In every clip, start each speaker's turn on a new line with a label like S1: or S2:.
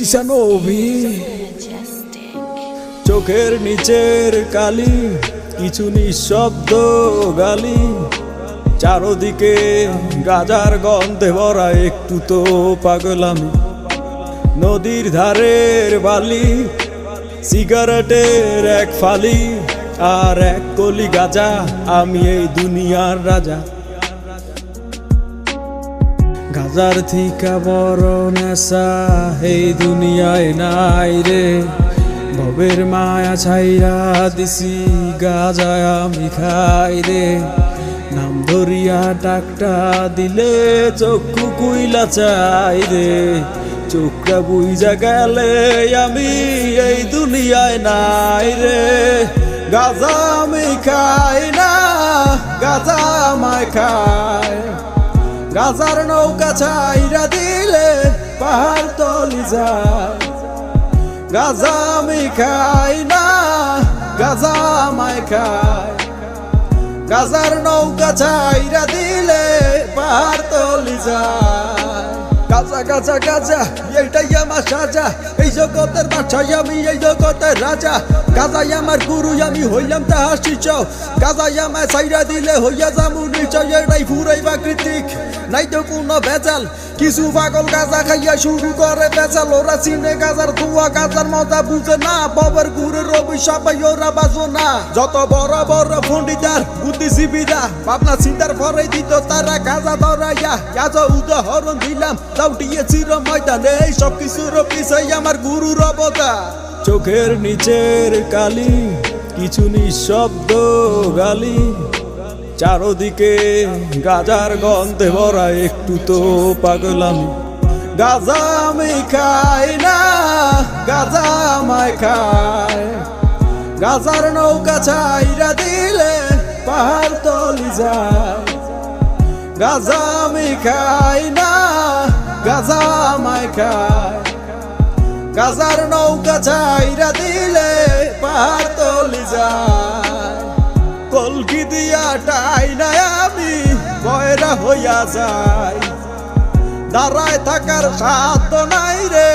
S1: চিসানোভি চোখের নিচের কালি কিছু নিঃশব্দ গালি চারদিকে গাজার গন্ধে ভরা একটু তো পাগল আমি নদীর ধারের বালি সিগারেটের এক ফালি আর এক কলি গাজা আমি এই দুনিয়ার রাজা গাজার থিকা বড় নেশা এই দুনিয়ায় নাই রে ভবের মায়া ছাইরা দিছি গাজায় আমি খাই রে নাম ধরিয়া ডাকটা দিলে চক্ষু কুইলা চাই রে চোখটা বুইজা গেলে আমি এই দুনিয়ায় নাই রে গাজা আমি খাই না গাজা আমায় খায় গাজার নৌকা ছাইরা দিলে পাহাড় তলি যায় গাজা আমি খাই না গাজা আমায় খায় গাজার নৌকা ছাইরা দিলে পাহাড় তলি যায় গাজা গাজা গাজা এইটাই আমার সাজা এই জগতের বাদশাহ আমি এই জগতের রাজা গাজাই আমার গুরু আমি হইলাম তাহার শিষ্য গাজাই আমায় ছাইরা দিলে হইয়া যামু নিশ্চয় এটাই ফুরাই প্রাকৃতিক নাই তো কোনো ভেজাল কিছু পাগল গাজা খাইয়া শুরু করে বেচাল ওরা চিনে গাজার ধোয়া গাজার মজা বুঝে না বাবার গুরের অভিশাপে ওরা বাজো না যত বড় বড় পণ্ডিতার বুদ্ধিজীবীরা ভাবনা চিন্তার পরে দিত তারা গাজা ধরাইয়া গাজ উদাহরণ দিলাম দাউটিয়ে চির ময়দানে এই সব কিছুর পিছাই আমার গুরুর অবদান চোখের নিচের কালি কিছু নিঃশব্দ গালি চারদিকে গাজার গন্ধে ভরা একটু তো পাগল আমি গাজা আমি খাই না গাজা আমায় খায় গাজার নৌকা ছাইরা দিলে পাহাড় তলি যায় গাজা আমি খাই না গাজা আমায় খায় গাজার নৌকা ছাইরা দিলে পাহাড় তলি যায় কলকি দিয়া টাই না আমি বয়রা হইয়া যাই দাঁড়ায় থাকার সাধ্য নাই রে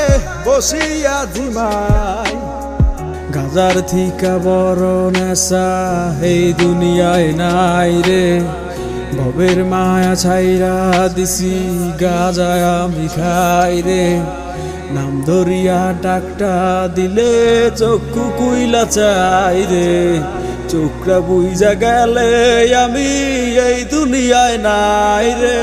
S1: বসিয়া ঝিমাই গাজার থিকা বড় নেশা এই দুনিয়ায় নাই রে ভবের মায়া ছাইরা দিছি গাজায় আমি খাই রে নাম ধরিয়া ডাকটা দিলে চক্ষু কুইলা চাই রে চোখটা বুইজা গেলে আমি এই দুনিয়ায় নাই রে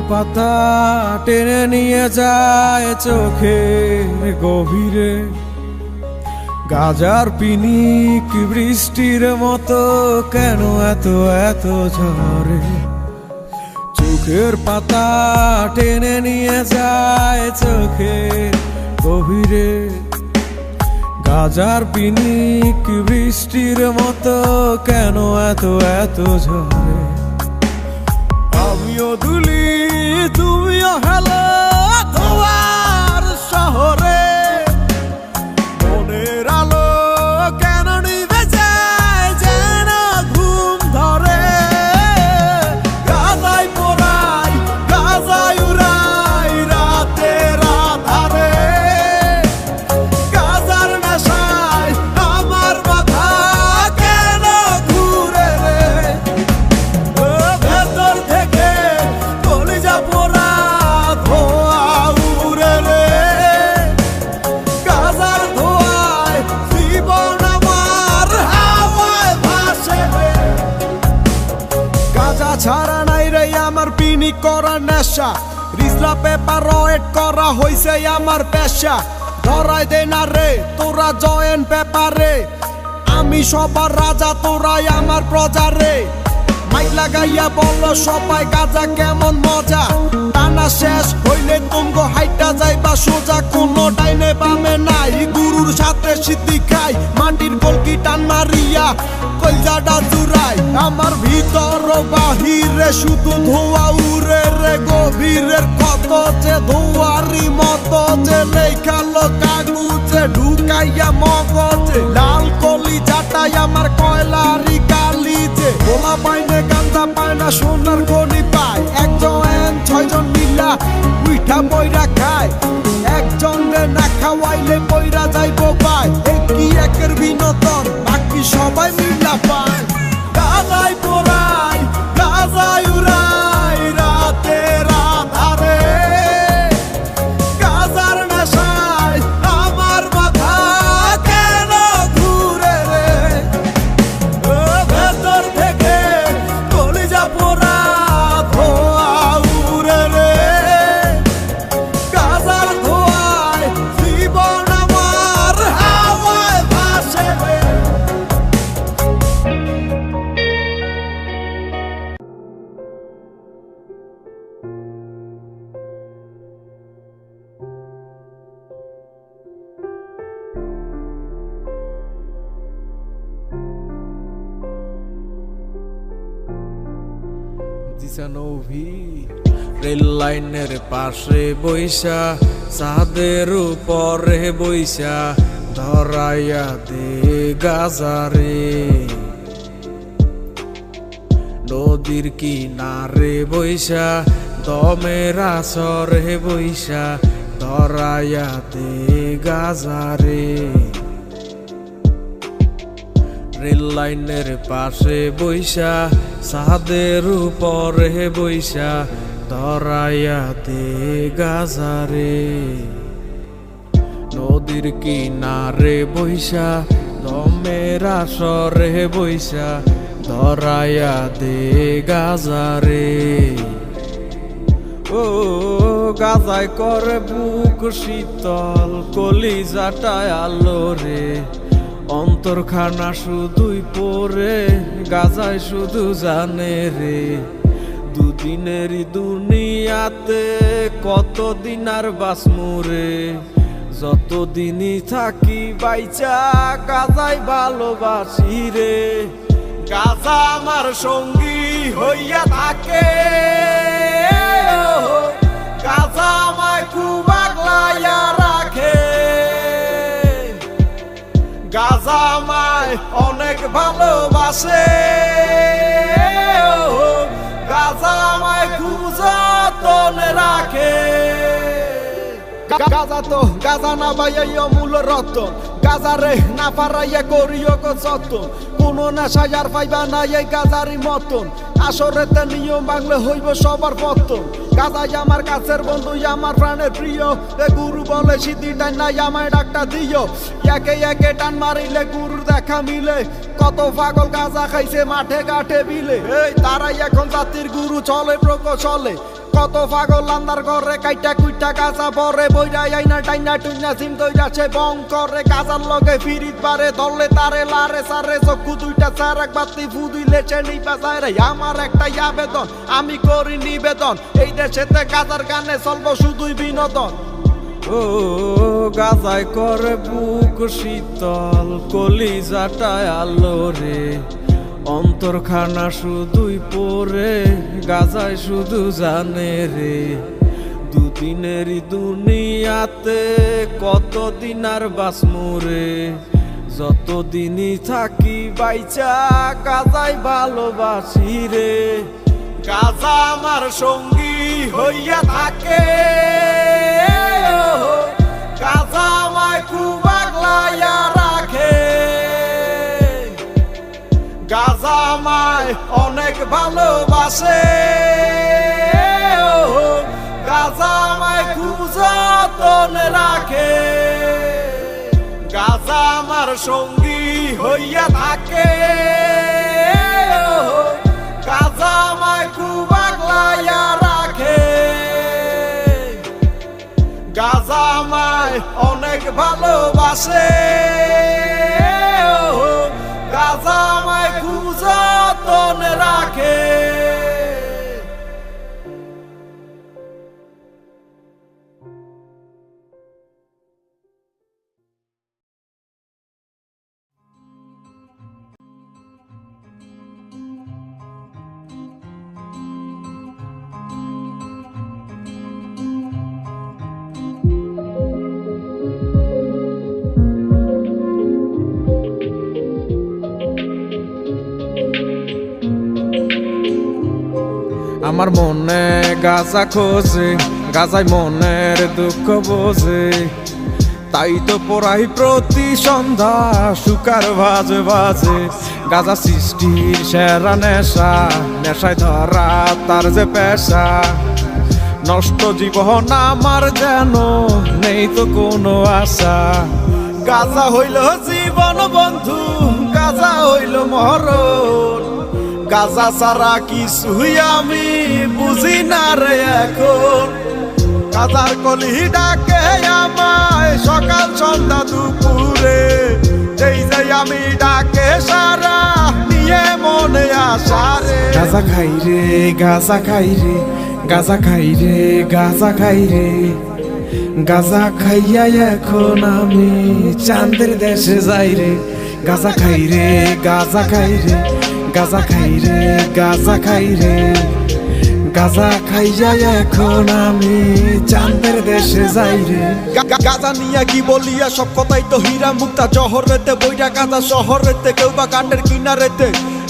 S1: পাতা টেনে নিয়ে যায় চোখের গভীরে গাজার পিনিক বৃষ্টির মতো কেন এত এত ঝরে চোখের পাতা টেনে নিয়ে যায় চোখের গভীরে গাজার পিনিক বৃষ্টির মতো কেন এত এত ঝরে আমিও দুলি তুমিও হেলো তোমার শহরে মনের আলো কেন নিভে যায় যেন ঘুম ধরে গাজায় পোড়াই গাজায় উড়াই রাতের আধারে গাজার নেশায় আমার মাথা কেন ঘুরে রে ভেতর থেকে কলিজা পোড়া ধোয়া উড়ে রে গাজার ধোয়ায় জীবন আমার হাওয়ায় ভাসে রে গাজা ছাড়া নাই রে আমার পিনি করা নেশা রিজলা পেপার রয়েট করা হইছে আমার পেশা ধরাই দে না রে তোরা জয়েন পেপারে আমি সবার রাজা তোরাই আমার প্রজা রে মাইক
S2: লাগাইয়া বলো সবাই গাজা কেমন মজা টানা শেষ হইলে তুমগো হাইটা যাইবা সোজা কোনো ডাইনে বামে নাই গুরুর সাথে সিদ্ধি খাই মাটির কলকি টান মারিয়া কলজাটা জুড়াই আমার ভিতর বাহিরে শুধু ধোয়া উড়ে রে গভীরের কত যে ধোয়ারি মতো যে লেখালো কাগজে ঢুকাইয়া মগজে লাল কলি জাটাই আমার কয়লারি কালি যে গোলা পাইনে গান্দা পায় না সোনার গনি পায় একজন 6 জন মিলা উইঠা বইরা খায় একজন রে না খাওয়াইলে বইরা যাইবো পায় কি একের বিনোদন বাকি সবাই মিলা পায় গাজাই পোড়াই গাজাই উড়াই রাতে রাধারে গাজার নেশায় আমার মাথা কেন ঘুরে রে ভেতর থেকে কলিজা পোড়া ধোয়া উড়ে রে গাজার ধোয়ায় জীবন আমার হাওয়ায় ভাসে রে রেল লাইনের পাশে বইসা চাঁদের উপরে বইসা ধরাইয়া দে গাজারে নদীর কিনারে বইসা দমের আসরে বইসা ধরাইয়া দে গাজারে রেল লাইনের পাশে বইসা চাঁদের উপরে বইসা ধরাইয়া দে গাজারে নদীর কিনারে বইসা দমের আসরে বইসা ধরাইয়া দে গাজারে ও গাজায় করে বুক শীতল কলিজাটায় আলো রে অন্তরখানা শুধুই পরে গাজায় শুধু জানে রে দুদিনেরই দুনিয়াতে কতদিন আর বাসমুরে যতদিনই থাকি বাইচা গাজায় ভালোবাসি রে গাজা আমার সঙ্গী হইয়া থাকে গাজা আমায় খুব আগলাইয়া রাখে গাজা আমায় অনেক ভালোবাসে গাজা আমায় খুব যতনে রাখে গাজা তো গাজা না বাইয়া মূল রতন গাজা রে না পারাইয়া করিও গো যতন কোনো নেশায় আর পাইবা না এই গাজারি মতন আসরেতে নিয়ম ভাঙলে হইব সবার পতন গাজাই আমার কাছের বন্ধু আমার প্রাণের প্রিয় এ গুরু বলে সিদ্ধি টান নাই আমায় ডাকটা দিও একে একে টান মারিলে গুরুর দেখা মিলে কত পাগল গাজা খাইছে মাঠে ঘাটে বিলে এই তারাই এখন জাতির গুরু চলে প্রকৌশলে কত পাগল আন্দার ঘরে কাইটা কুইটা গাজা পরে বইরা আইনা টাইনা টুইনা জিম দইরাছে বং করে গাজার লগে ফিরিত পারে দলে তারে লারে সারে চক্ষু দুইটা চারাক বাতি ফুদিলে চেনি বাজায় রে আমার একটাই আবেদন আমি করি নিবেদন এই দেশেতে গাজার গানে চলবো শুধুই বিনোদন ও গাজায় করে বুক শীতল কলিজাটায় আলো রে অন্তরখানা শুধুই পরে গাজায় শুধু জানে রে দুদিনেরই দুনিয়াতে কতদিন আর বাসমুরে যতদিনই থাকি বাইচা গাজায় ভালোবাসি রে গাজা আমার সঙ্গী হইয়া থাকে গাজা আমায় খুব আগলাইয়া রাখে গাজা আমায় অনেক ভালোবাসে গাজা আমায় খুব যতনে রাখে গাজা আমার সঙ্গী হইয়া থাকে গাজা আমায় খুব আগলাইয়া রাখে গাজা আমায় অনেক ভালোবাসে গাজা আমায় খুব যতনে রাখে।
S1: আমার মনে গাজা খোঁজে, গাজায় মনের দুঃখ বোঝে, তাই তো পড়াই প্রতি সন্ধ্যা সুকার বাজে বাজে। গাজা সৃষ্টির সেরা নেশা, নেশায় ধরা তার যে পেশা। নষ্ট জীবন আমার যেন নেই তো কোনো আশা।
S2: গাজা হইল জীবন বন্ধু, গাজা হইল মরণ, গাজা ছাড়া কিছুই আমি বুঝি না রে এখন। গাজার কলি ডাকে আমায় সকাল সন্ধ্যা দুপুরে, যেই যেই আমি ডাকে সারা নিয়ে মনে আসা রে।
S1: গাজা খাই রে, গাজা খাই রে, গাজা খাই রে, গাজা খাই রে। গাজা খাইয়া এখন আমি চাঁদের দেশে যাই রে। গাজা খাই রে, গাজা খাই রে, গাজা খাই রে, গাজা খাই রে। গাজা খাইয়া এখন আমি চাঁদের দেশে যাই রে।
S2: গাজা নিয়ে কি বলিয়া সব কথাই তো হীরা মুক্তা। জহরেতে বইরা গাজা শহরেতে, কেউ বা কাঠের কিনারেতে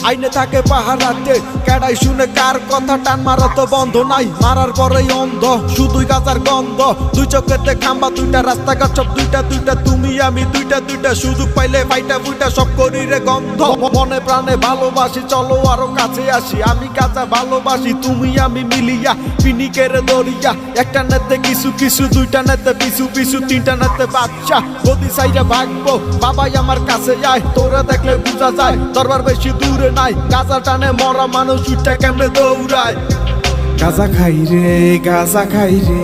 S2: আইনে থাকে পাহারাতে। কেডাই শুনে কার কথা, টান মারা তো বন্ধ নাই, মারার পরেই অন্ধ শুধুই গাজার গন্ধ। দুই চোখেতে খাম্বা দুইটা, রাস্তাঘাট সব দুইটা দুইটা, তুমি আমি দুইটা দুইটা, সুযোগ পাইলে ফাইটা ফুইটা সব করি রে গন্ধ। মনে প্রাণে ভালোবাসি, চলো আরো কাছে আসি। আমি গাজা ভালোবাসি, তুমি আমি মিলিয়া পিনিকের দরিয়া। একটা নেতে কিছু কিছু, দুইটা নেতে পিছু পিছু, তিনটা নেতে বাচ্চা। গদি সাইডে ভাগবো, বাবাই আমার কাছে যায়, তোরা দেখলে বুঝা যায় দরবার বেশি দূরে নাই। গাজা টানে মরা মানুষ উঠে কেমনে দৌড়ায়।
S1: গাজা খাই রে, গাজা খাই রে,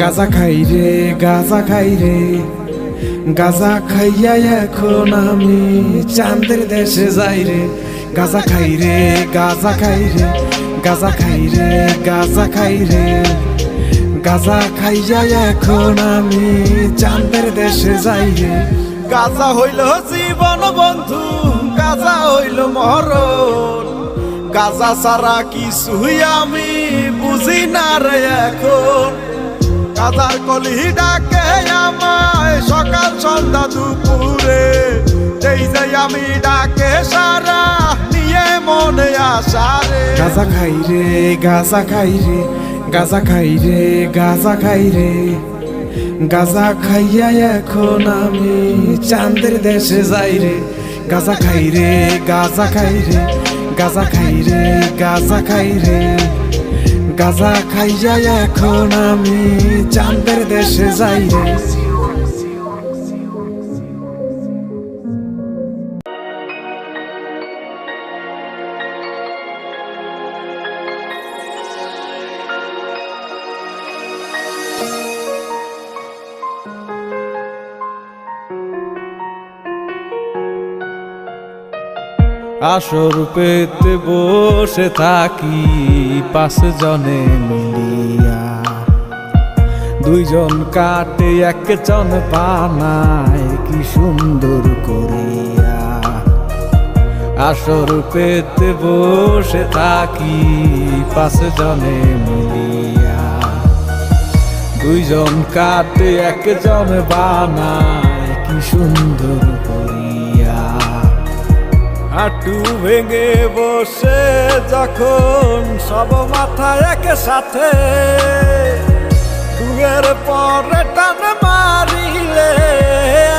S1: গাজা খাই রে, গাজা খাই রে। গাজা খাইয়া এখন আমি চাঁদের দেশে যাই রে। গাজা খাই রে, গাজা খাই রে, গাজা খাই রে, গাজা খাই রে। গাজা খাইয়া এখন আমি চাঁদের দেশে যাই রে।
S2: গাজা হইল জীবন বন্ধু, গাজা হইল মরণ, গাজা ছাড়া কিছুই আমি বুঝি না রে এখন। গাজার কলি ডাকে আমায় সকাল সন্ধ্যা দুপুরে, যেই যেই আমি ডাকে সারা নিয়ে মনে আসা রে।
S1: গাজা খাই রে, গাজা খাই রে, গাজা খাই রে, গাজা খাই রে। গাজা খাইয়া এখন আমি চাঁদের দেশে যাই রে। গাজা খাই রে, গাজা খাই রে, গাজা খাই রে, গাজা খাই রে। গাজা খাইয়া এখন আমি চাঁদের দেশে যাই রে। আসর পেতে বসে থাকি পাঁচ জনে মিলিয়া, দুইজন কাটে এক চন পানায় কি সুন্দর করিয়া। আসর পেতে বসে থাকি পাঁচ জনে মিলিয়া, দুইজন কাটে এক জন বানায় কি সুন্দর করিয়া।
S2: হাঁটু ভেঙে বসে যখন সব মাথা একসাথে, দুয়ের পরে টান মারিলে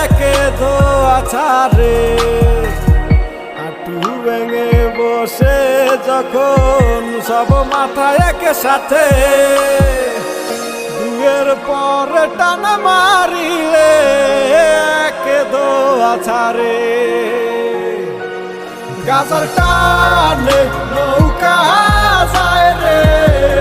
S2: একে ধোয়া ছাড়ে। হাঁটু ভেঙে বসে যখন সব মাথা একসাথে, দুয়ের পরে টান মারিলে একে ধোয়া ছাড়ে। গাজার টানে নৌকা যায় রে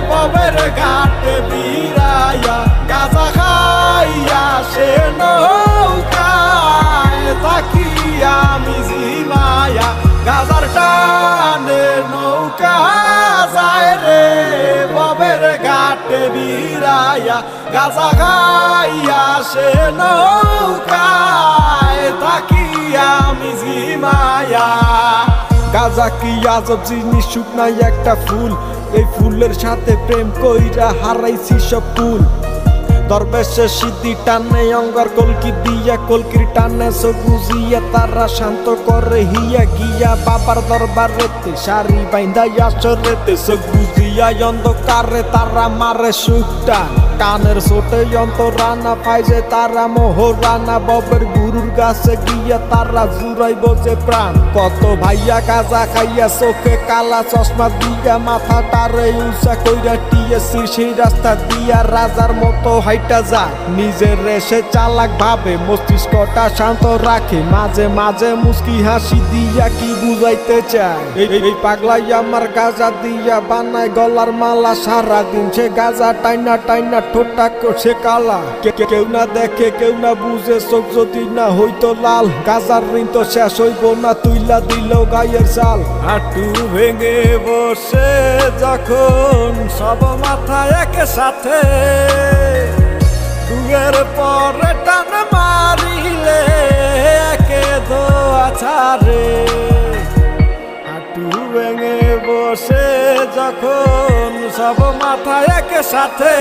S2: ববের ঘাটে বিরাইয়া, গাজা খাইয়া সে নৌকায় তাকিয়া আমি জিমায়া। গাজার টানে নৌকা যায় রে ববের ঘাটে বিরাইয়া, গাজা খাইয়া সে নৌকায় তাকিয়া আমি জিমায়া। গাজা কি আজব জিনিস, শুকনাই একটা ফুল, এই ফুলের সাথে প্রেম কইরা হারাইছি সব ফুল। দরবেশে সিদ্ধি টানে অঙ্গার কলকি দিয়া, কলকির টানে সব বুঝিয়া তারা শান্ত করে হিয়া গিয়া। বাবার দরবারেতে শাড়ি বাইন্দা আসরেতে সব বুঝিয়া দুনিয়ায় অন্ধকারে তারা মারে সুখটা কানের ছোটে রানা পাইছে তারা মোহরানা ববের গুরুর গাছে গিয়া তারা জুড়াইব যে প্রাণ কত ভাইয়া গাজা খাইয়া চোখে কালা চশমা দিয়া মাথা টারে উঁচা কইরা টিয়েছি সেই রাস্তা দিয়া রাজার মতো হাইটা যায় নিজের রেসে চালাক ভাবে মস্তিষ্কটা শান্ত রাখে মাঝে মাঝে মুস্কি হাসি দিয়া কি বুঝাইতে চায় এই পাগলাই আমার গাজা দিয়া বানায় গলার মালা সারাদিন সে গাজা টাইনা টাইনা ঠোঁটা করছে কালা কেউ না দেখে কেউ না বুঝে চোখ যদি না হইতো লাল গাজার ঋণ তো শেষ হইব না তুইলা দিল গায়ের চাল হাঁটু ভেঙে বসে যখন সব মাথা একে সাথে দুয়ের পরে টান মারিলে একে দোয়া ছাড়ে হাঁটু ভেঙে বসে যখন সব মাথা একে সাথে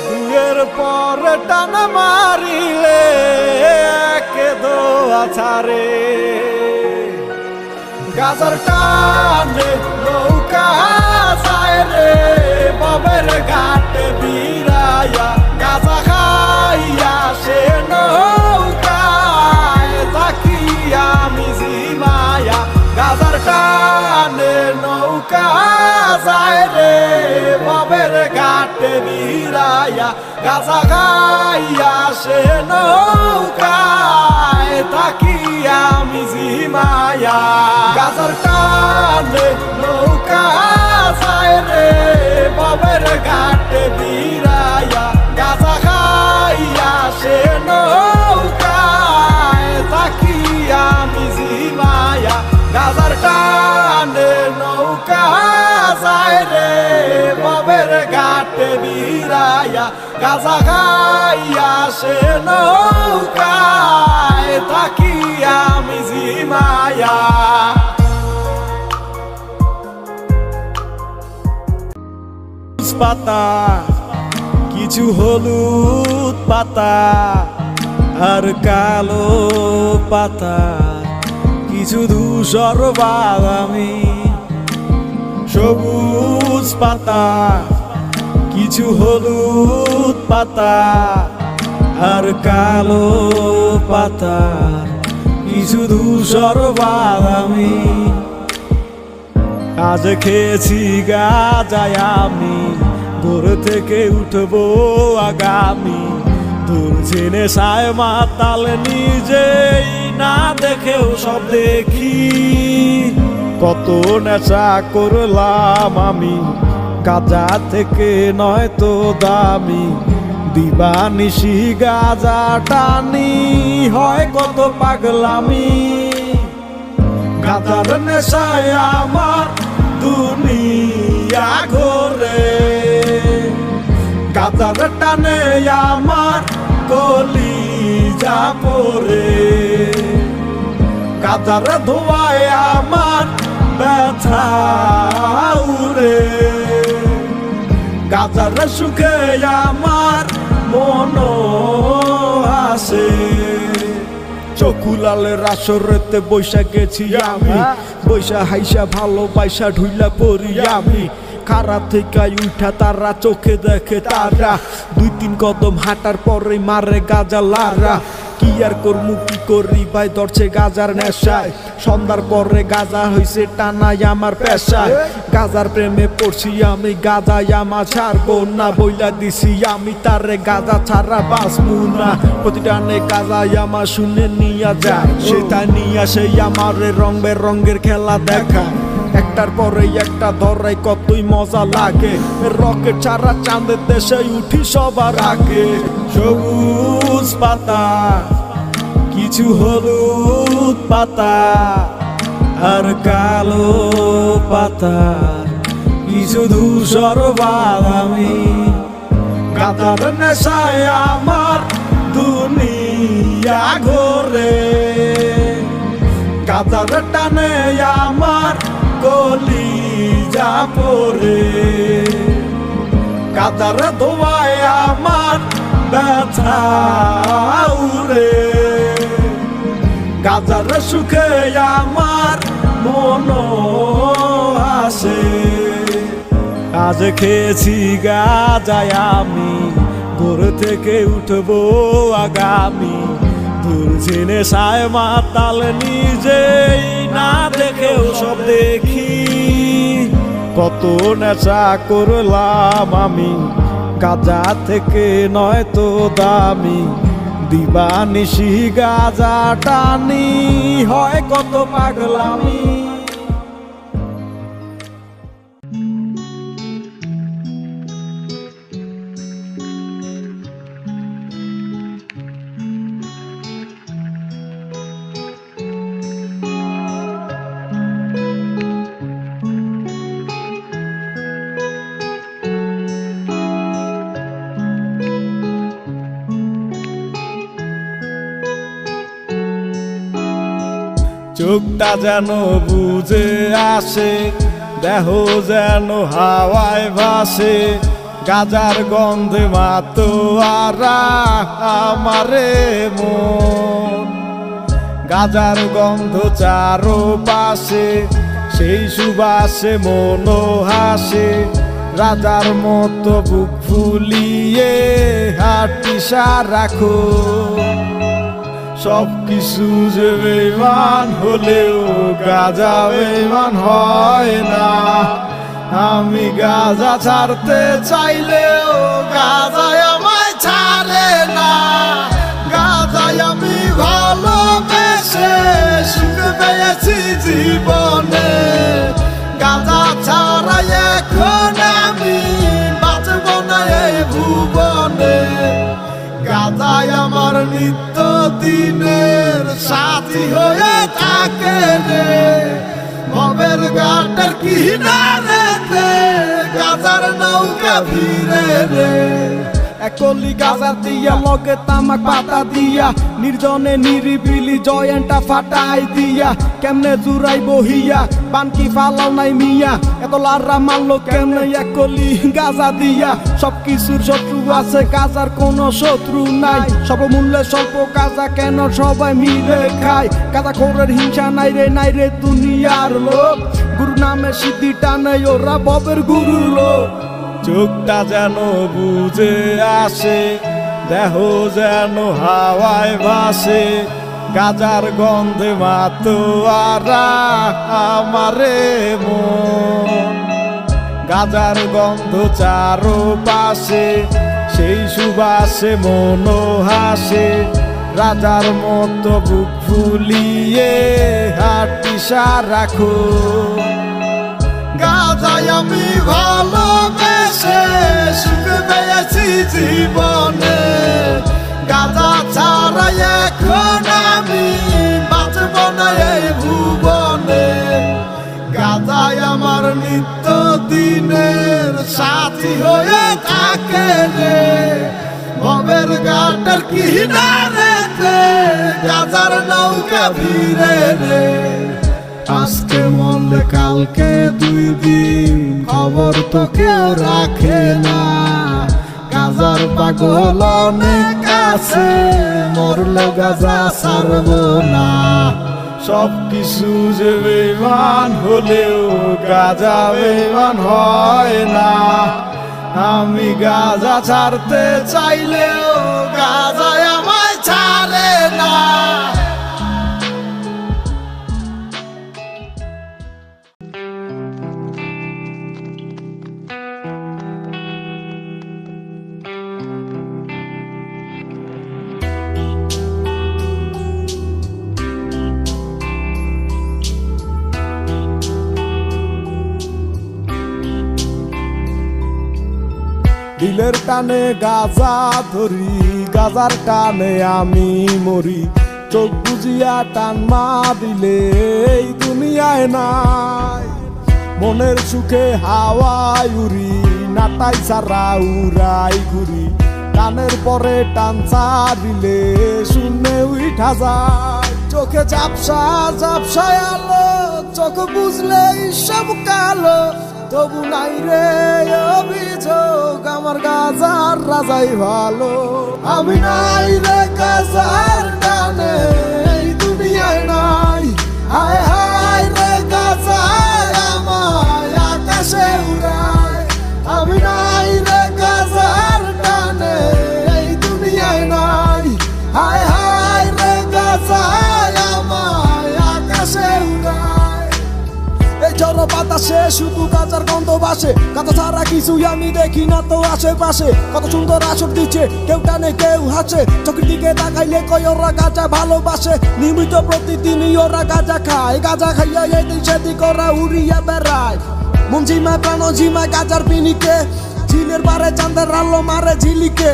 S2: দুয়ের পরে টান মারিলে একে দোয়া ছাড়ে গাজার টানে নৌকা যায় রে বাবের ঘাটে বিরায়া গাজা খাইয়া সে নৌকায় থাকি আমি জিমায়া গাজার টানে নৌকা যায় রে বাবের ঘাটে বিরায়া গাজা খাইয়া সে নৌকায় থাকি আমি জিমায়া গাজার টানে নৌকা যায় রে বাবের ঘাটে বিরায়া গাজা খাইয়া সে নৌকায় থাকি আমি জিমায়া গাজার টানে নৌকা যায় রে বাবের ঘাটে বিরায়া গাজা খাইয়া সে নৌকায় থাকি আমি জিমায়া পাতা কিছু হলুদ পাতা আর কালো পাতা কিছু ধূসর বাদামি সবুজ পাতা কিছু হলুদ পাতা আর কালো পাতা কিছু ধূসর বাদামি আজ খেয়েছি গাজায় আমি ভোর থেকে উঠবো আগামী দূর জেনে সায় মাতাল নিজেই না দেখেও সব দেখি কত নেশা করলাম আমি গাজা থেকে নয় তো দামি দিবানিশি গাজা টানি হয় কত পাগলামি গাজার নেশায় আমার দুনিয়া ঘোরে গাজার টানে আমার কলিজা পড়ে গাজার ধোয়ায় আমার ব্যথা উড়ে গাজার সুখে আমার মন আসে চকুলালের আসরেতে বৈশা গেছি আমি বৈশা হাইসা ভালোবাসা ঢুইলা পড়ি আমি খারা থেকে উঠা তারা চোখে দেখে তারা দুই তিন কদম হাঁটার পরে মারে গাজা লারা কি আর করমু কি করি ভাই ধরছে গাজার নেশায় সন্ধ্যার পরে গাজা হইছে টানাই আমার পেশায় গাজার প্রেমে পড়ছি আমি গাজায় আমার ছাড়বো না বইলা দিছি আমি তারে গাজা ছাড়া বাঁচবো না প্রতিটানে গাজায় আমার শুনে নিয়া যায় সেটা নিয়া সেই আমার রং বেরঙের খেলা দেখা একটার পরে একটা ধরাই কতই মজা লাগে রকেট ছাড়া চাঁদের দেশে উঠি সবার আগে সবুজ পাতা কিছু হলুদ পাতা আর কালো পাতা কিছু ধূসর বাদামি গাজার নেশায় আমার দুনিয়া ঘোরে গাজার টানে আমার কলিজা পড়ে গাজার ধোয়ায় আমার ব্যথা উড়ে গাজার সুখে আমার মন আসে যে খেয়েছি গাজায় আমি, ঘর থেকে উঠবো আগামী। ধরছি নেশায় মাতাল নিজেই না দেখেও সব দেখি। কত নেশা করলাম আমি, গাজা থেকে নয় তো দামি। দিবানিশি গাজা টানি, হয় কত পাগলামি। চোখটা যেন বুঝে আসে, দেহ যেন হাওয়ায় ভাসে। গাজার গন্ধে মাতোয়ারা আমারে মন। গাজার গন্ধ চারো পাশে, সেই সুবাসে মনো হাসে। রাজার মতো বুক ফুলিয়ে হাঁটি রাখো। সব কিছু যে বেঈমান হলেও গাজা বেঈমান হয় না। আমি গাজা ছাড়তে চাইলেও গাজায় আমায় ছাড়ে না। গাজায় আমি ভালোবেসে সুখ পেয়েছি জীবনে। গাজা ছাড়াই এখন আমি বাঁচব না এই ভুবনে। গাজায় আমার নিত্য দিনের সাথী হয়ে থাকে রে। ভবের ঘাটের কিনারেতে গাজার নৌকা ভিড়ে রে। একলি গাজা দিয়া লগে তামাক পাতা দিয়া, নির্জনে নিরিবিলি জয়েন্টটা ফাটাই দিয়া। কেমনে জুড়াই বহিয়া বানকি ফালাও নাই মিয়া, এত লাররা মারলো কেমনে একলি গাজা দিয়া। সব কিছুর শত্রু আছে, গাজার কোনো শত্রু নাই। সর্বমূল্যে স্বল্প গাজা কেন সবাই মিলে খায়। গাজা খোরের হিংসা নাই রে দুনিয়ার লোক। গুরু নামে সিদ্ধি টানে ওরা ববের গুরুর লোক। চোখটা যেন বুঝে আসে, দেহ যেন হাওয়ায় ভাসে। গাজার গন্ধে মাতোয়ারা আমারে মন। গাজার গন্ধ চারো পাশে, সেই সুবাসে মনো হাসে। রাজার মতো বুক ফুলিয়ে হাঁটি রাখো। গাজায় আমি ভালোবেসে সুখ পেয়েছি জীবনে। গাজা ছাড়াই এখন আমি বাঁচব না এই ভুবনে। গাজায় আমার নিত্য দিনের সাথী হয়ে থাকে রে। ভবের ঘাটের কিনারেতে গাজার নৌকা ভিড়ে রে। আজকে মরলে কালকে 2 দিন, খবর তো কেউ রাখে না। গাজার পাগল অনেক আছে, মরলে গাজা ছাড়ব না। সব কিছু যে বেঈমান হলেও গাজা বেঈমান হয় না। আমি গাজা ছাড়তে চাইলেও গাজায় আমায় ছাড়ে না। দিলের টানে গাজা ধরি, গাজার টানে আমি মরি। চোখ বুঝিয়া টান মা দিলে এই দুনিয়ায় নাই। মনের সুখে হাওয়ায় উড়ি, নাটাই সারা উড়াই ঘুরি। টানের পরে টান ছাড়িলে শূন্যে উঠা যায়। চোখে ঝাপসা ঝাপসায় আলো, চোখ বুঝলে সব কালো। তবু নাই রে অভিযোগ, আমার গাজার রাজাই ভালো। আমি নাই রে গাজার টানে এই দুনিয়ায় নাই। হায় হায় রে গাজায় আমায় আকাশে উড়ায়। শুধু গাজার গন্ধ বাসে, গাজা ছাড়া কিছুই আমি দেখি না তো আশেপাশে। কত সুন্দর আসর দিচ্ছে, কেউ টানে কেউ হাসে, চোখের দিকে তাকাইলে কয় ওরা গাজা ভালোবাসে। নিয়মিত প্রতিদিনই ওরা গাজা খায়, গাজা খাইয়া এদিক সেদিক ওরা উড়িয়া বেড়ায়। মন ঝিমায় প্রাণ ঝিমায় গাজার পিনিকে, ঝিলের পারে চাঁদের আলো মারে ঝিলিকে।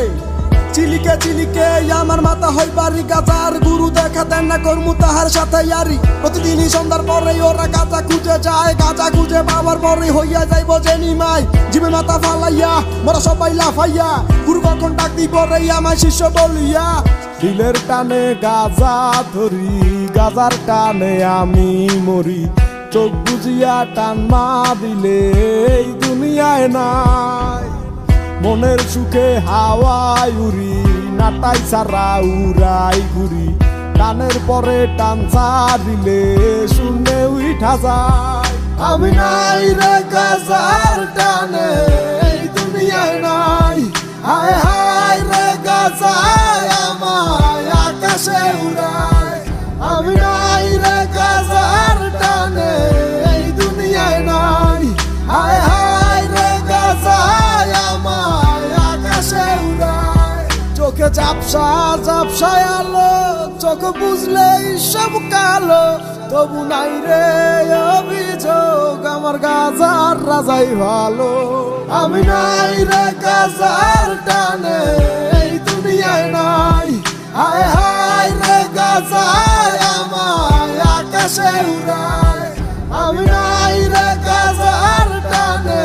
S2: চিলিকে চিলিকে আমার মাথা হয় বাড়ি, গাজার গুরু দেখা দেন না কর্মু তাহার সাথে ইয়ারি। প্রতিদিনই সন্ধ্যার পরে ওরা গাজা খুঁজে যায়, গাজা খুঁজে পাওয়ার পরে হইয়া যাইব জেনি মাই। জীবে মাথা ফালাইয়া মোরা সবাই লাফাইয়া, গুরু কখন ডাক দিব রে আমায় শিষ্য বলিয়া। দিলের টানে গাজা ধরি, গাজার টানে আমি মরি, চোখ বুঝিয়া টান মা দিলে এই দুনিয়ায় নাই। মনের সুখে হাওয়ায় উড়ি, নাটাই সারা উড়াই ঘুরি, টানের পরে টান দিলে শূন্যে উঠা যায়। আমি নাই রে গাজার টানে এই দুনিয়ায় নাই, হায় হায় রে গাজায় আমায় আকাশে উড়ায়। আমি নাই রে গাজার টানে এই দুনিয়ায় নাই, হায় হায় রে গাজায় আমায় আকাশে উড়ায়। চোখে ঝাপসা ঝাপসায় আলো, চোখ বুঝলেই সব কালো, তবু নাই রে অভিযোগ আমার গাজার রাজাই ভালো। আমি নাই রে গাজার টানে এই দুনিয়ায় নাই, হায় হায় রে গাজায় আমায় আকাশে উড়ায়। আমি নাই রে গাজার টানে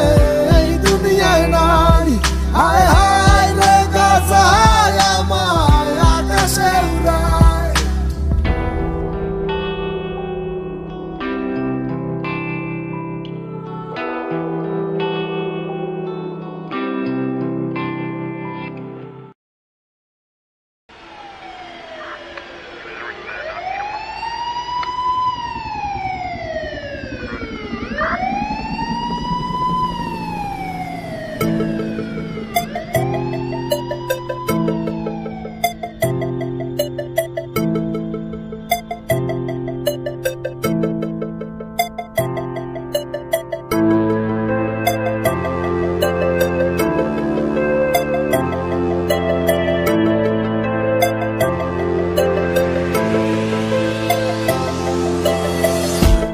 S2: এই দুনিয়ায় নাই, হায় হায় রে গাজায় আমায় আকাশে উড়ায়।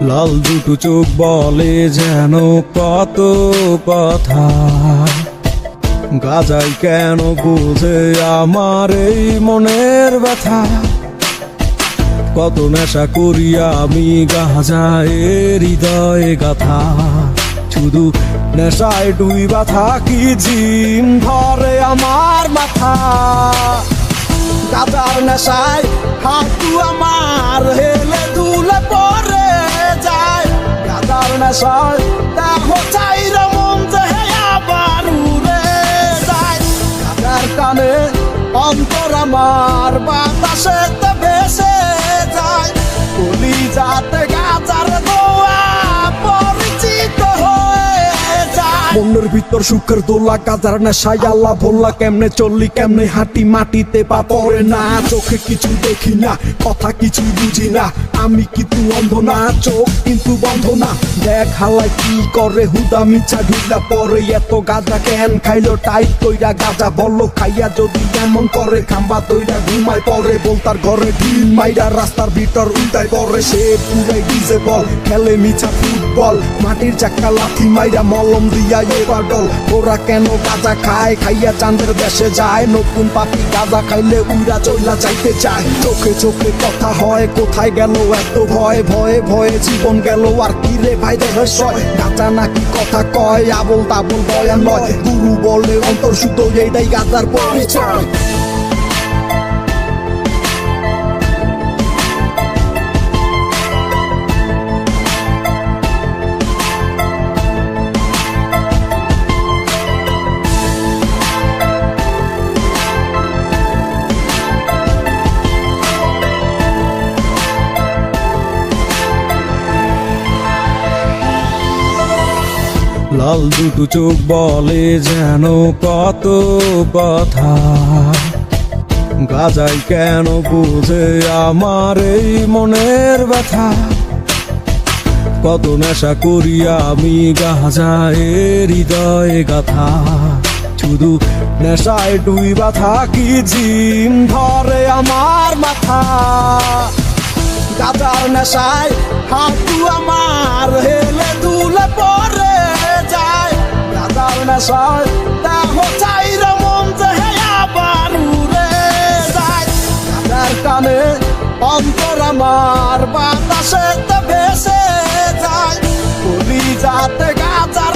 S1: লাল দুটো চোখ বলে যেন কত কথা, গাজাই কেন বোঝে আমার এই মনের ব্যথা। কত নেশা করি আমি গাজায় হৃদয়ে গাথা, শুধু নেশায় ডুইবা থাকি জিম ধরে আমার মাথা। গাজার নেশায় হাতু আমার হেলে দুলে পরে যায়, গাজার নেশায় দেহ চাইরা মন যে আবার উড়ে যায়। গাজার টানে অন্তর আমার বাতাসেতে ভেসে যায়, কলি যাতে গাজার দোয়া পরিচিত হয়ে যায়। মনের ভিতর সুখের দোলা, গাজার নেশায় আল্লাহ ভোলা, কেমনে চললি কেমনে হাঁটি মাটিতে পা পড়ে না। চোখে কিছু দেখি না, কথা কিছু বুঝি না, আমি কিন্তু অন্ধ না, চোখ কিন্তু বন্ধ না। দেখ হালাই কি করে হুদা মিছা ঢুলা পরে, এত গাজা কেন খাইলো টাইট কইরা গাজা বললো খাইয়া যদি এমন করে খাম্বা তৈরা ঘুমায় পরে। বলতার ঘরে ঢিল মাইরা রাস্তার ভিতর উল্টায় পরে, সে পুরাই ডিজে বল খেলে মিছা ফুটবল, মাটির চাক্কা লাথি মাইরা মলম দিয়া এবার ডল। ওরা কেন গাজা খায় খাইয়া চাঁদের দেশে যায়, নতুন পাপি গাজা খাইলে উইরা চইলা যাইতে চায়। চোখে চোখে কথা হয়, কোথায় গেল এত ভয়, ভয়ে ভয়ে জীবন গেল আর কি রে ভাই রহস্য। গাজা নাকি কথা কয়, আবল তাবল বয়ান নয়, গুরু বলে অন্তর শুদ্ধ এইটাই গাজার পরিচয়। লাল দুটো চোখ বলে যেন কত কথা, গাজাই কেন বোঝে আমার এই মনের ব্যথা। কত নেশা করিয়া আমি গাঁজায় হৃদয়ে গাথা শুধু নেশায় ডুইবা থাকি জিম ধরে আমার মাথা গাজার নেশায় হাঁটু আমার হেলে দুলে পরে যায় গাজার নেশায় দেহ চাইরে মন যে আবার উড়ে যায় গাজার কানে অন্তর আমার বাতাসে ভেসে যায় বলি যাতে গাজার